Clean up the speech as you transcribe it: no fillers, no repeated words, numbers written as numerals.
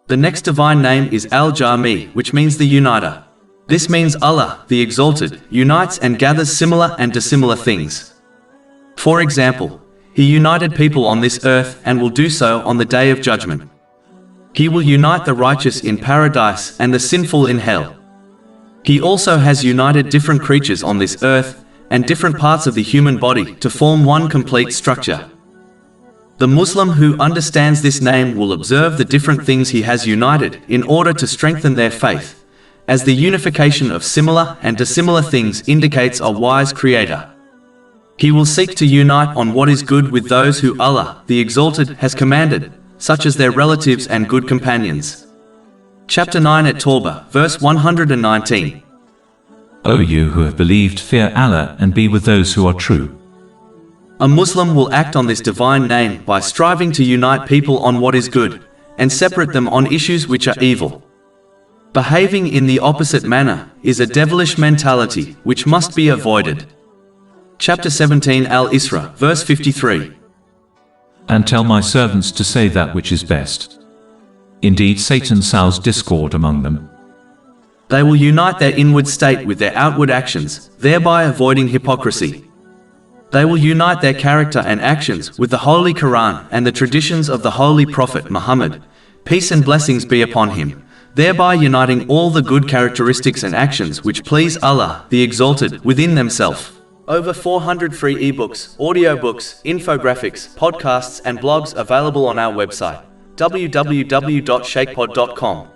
The next divine name is Al-Jami, which means the uniter. This means Allah, the Exalted, unites and gathers similar and dissimilar things. For example, He united people on this earth and will do so on the Day of Judgment. He will unite the righteous in paradise and the sinful in hell. He also has united different creatures on this earth and different parts of the human body to form one complete structure. The Muslim who understands this name will observe the different things He has united in order to strengthen their faith, as the unification of similar and dissimilar things indicates a wise Creator. He will seek to unite on what is good with those who Allah, the Exalted, has commanded, such as their relatives and good companions. Chapter 9 at Tawbah, verse 119. O you who have believed, fear Allah and be with those who are true. A Muslim will act on this divine name by striving to unite people on what is good, and separate them on issues which are evil. Behaving in the opposite manner is a devilish mentality which must be avoided. Chapter 17 Al-Isra, verse 53. And tell my servants to say that which is best. Indeed, Satan sows discord among them. They will unite their inward state with their outward actions, thereby avoiding hypocrisy. They will unite their character and actions with the Holy Quran and the traditions of the Holy Prophet Muhammad, peace and blessings be upon him, thereby uniting all the good characteristics and actions which please Allah, the Exalted, within themselves. Over 400 free ebooks, audiobooks, infographics, podcasts and blogs available on our website, www.shaykhpod.com.